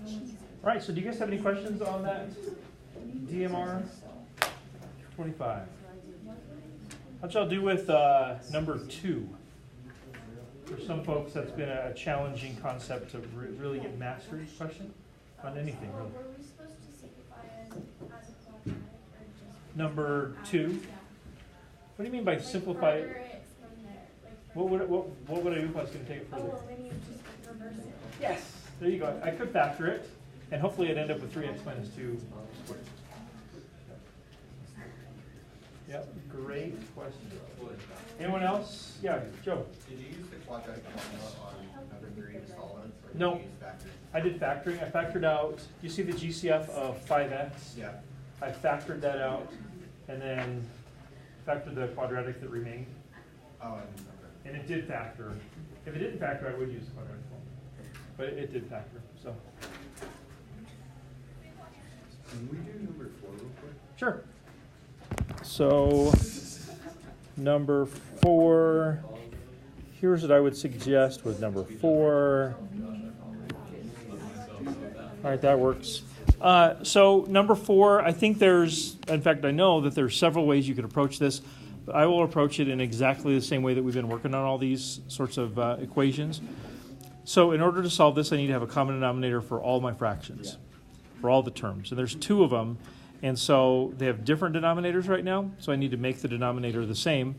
All right, so do you guys have any questions on that DMR 25? How'd y'all do with number 2? For some folks, that's been a challenging concept to really get mastery. Question on anything, really. Were we supposed to simplify as a quadratic or just Number 2. What do you mean by simplify it? Further it from there, What would I do if I was going to take it Oh, further? well, then you just reverse it. Yes, there you go. I could factor it, and hopefully I'd end up with 3x minus 2 squared. Yep, great question. Anyone else? Yeah, Joe. Did you use the quadratic formula on number 3 to solve it? Or No. Did you use factors? I did factoring. I factored out, you see the GCF of 5x? Yeah. I factored that out, and then factored the quadratic that remained. Oh, okay. And it did factor. If it didn't factor, I would use the quadratic formula. But it did factor, so. Can we do number 4 real quick? Sure. So, number 4, here's what I would suggest with number 4. All right, that works. So, number 4, I think in fact, I know that there's several ways you could approach this. But I will approach it in exactly the same way that we've been working on all these sorts of equations. So, in order to solve this, I need to have a common denominator for all my fractions, for all the terms. And there's 2 of them. And so they have different denominators right now, so I need to make the denominator the same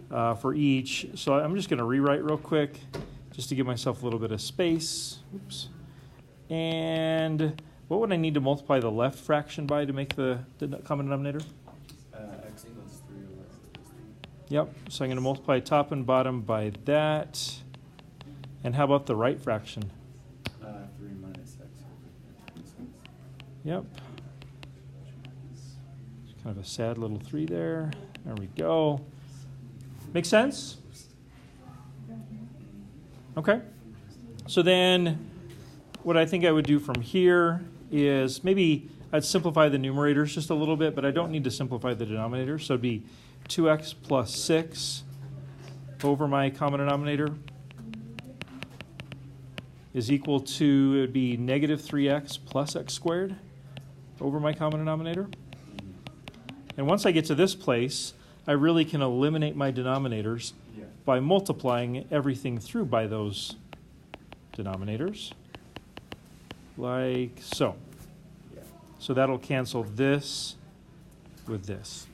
for each. So I'm just going to rewrite real quick just to give myself a little bit of space. Oops. And what would I need to multiply the left fraction by to make the common denominator? X plus 3 or less. Yep, so I'm going to multiply top and bottom by that. And how about the right fraction? 3 minus X. Yep. Kind of a sad little 3 there. There we go. Make sense? Okay. So then what I think I would do from here is maybe I'd simplify the numerators just a little bit, but I don't need to simplify the denominator. So it'd be 2x plus 6 over my common denominator is equal to, it would be negative 3x plus x squared over my common denominator. And once I get to this place, I really can eliminate my denominators by multiplying everything through by those denominators, like so. So that'll cancel this with this.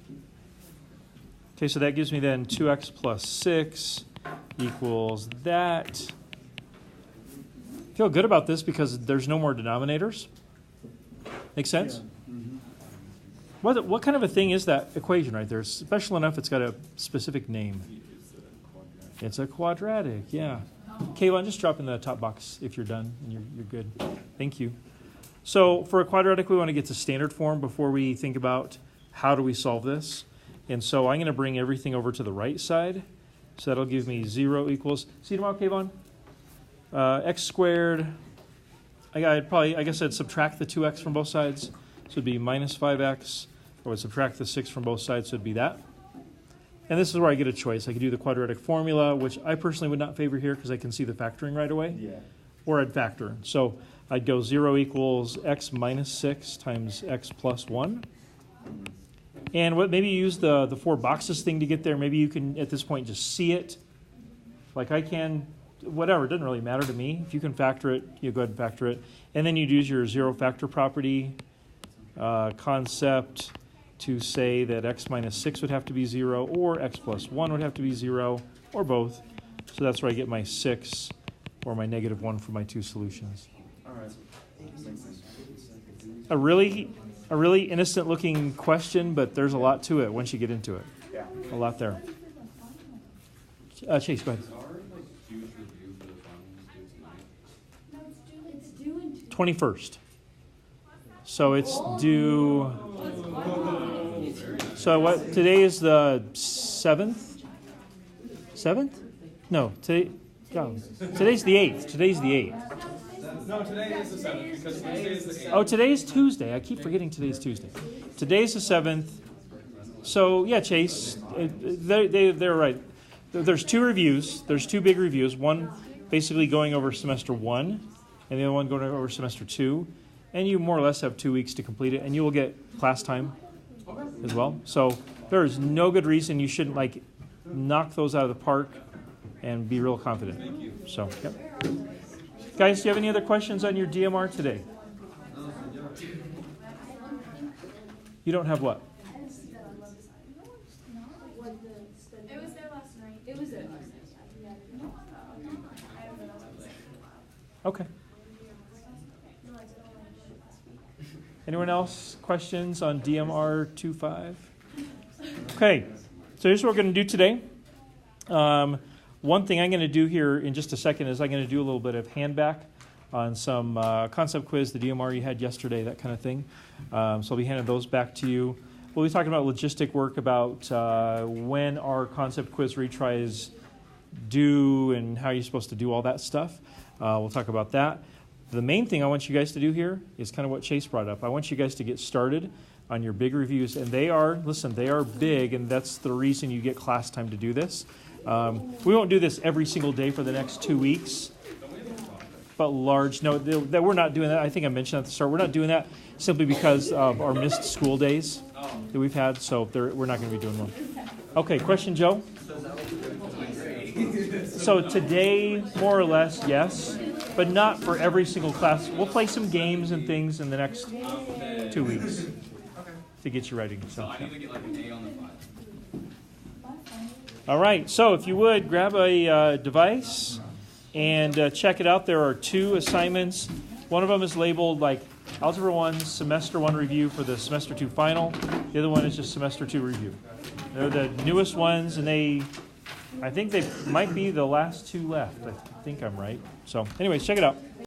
Okay, so that gives me then 2x plus 6 equals that. I feel good about this because there's no more denominators. Make sense? Yeah. What kind of a thing is that equation right there? It's special enough it's got a specific name. It's a quadratic, yeah. Kayvon, just drop in the top box if you're done and you're good. Thank you. So for a quadratic, we want to get to standard form before we think about how do we solve this. And so I'm going to bring everything over to the right side. So that'll give me 0 equals, see you tomorrow, Kayvon? X squared, I guess I'd subtract the 2x from both sides. So it'd be minus 5x. I would subtract the 6 from both sides, so it'd be that. And this is where I get a choice. I could do the quadratic formula, which I personally would not favor here because I can see the factoring right away. Yeah. Or I'd factor. So I'd go 0 equals x minus 6 times x plus 1. And maybe use the 4 boxes thing to get there. Maybe you can, at this point, just see it. Like I can, whatever. It doesn't really matter to me. If you can factor it, you go ahead and factor it. And then you'd use your 0 factor property concept to say that x minus 6 would have to be 0, or x plus 1 would have to be 0, or both. So that's where I get my 6 or my negative 1 for my 2 solutions. All right. Makes sense. A really innocent looking question, but there's a lot to it once you get into it. Yeah. A lot there. Chase, go ahead. 21st. So it's due. So what? Today is the 7th. 7th? No, today. No, today's the 8th. Today's the 8th. No, today is the 7th because Wednesday is the 8th. Oh, today's Tuesday. I keep forgetting today's Tuesday. Today's the 7th. So yeah, Chase, they're right. There's 2 reviews. There's 2 big reviews. One basically going over semester 1, and the other one going over semester 2. And you more or less have 2 weeks to complete it, and you will get class time as well. So there is no good reason you shouldn't like knock those out of the park and be real confident. Thank you. So, yep. Guys, do you have any other questions on your DMR today? You don't have what? It was there last night. It was there last night. I don't know. Okay. Anyone else questions on DMR 2.5? Okay, so here's what we're going to do today. One thing I'm going to do here in just a second is I'm going to do a little bit of handback on some concept quiz, the DMR you had yesterday, that kind of thing. So I'll be handing those back to you. We'll be talking about logistic work, about when our concept quiz retries due and how you're supposed to do all that stuff. We'll talk about that. The main thing I want you guys to do here is kind of what Chase brought up. I want you guys to get started on your big reviews. And they are big, and that's the reason you get class time to do this. We won't do this every single day for the next 2 weeks. But that we're not doing that. I think I mentioned at the start. We're not doing that simply because of our missed school days that we've had. So we're not going to be doing one. Okay, question, Joe? So today, more or less, yes. But not for every single class. We'll play some games and things in the next 2 weeks to get you ready. So I need to get like an A on the 5. All right. So if you would, grab a device and check it out. There are 2 assignments. One of them is labeled like Algebra 1, Semester 1 Review for the Semester 2 Final. The other one is just Semester 2 Review. They're the newest ones, and I think they might be the last 2 left. I think I'm right. So anyways, check it out.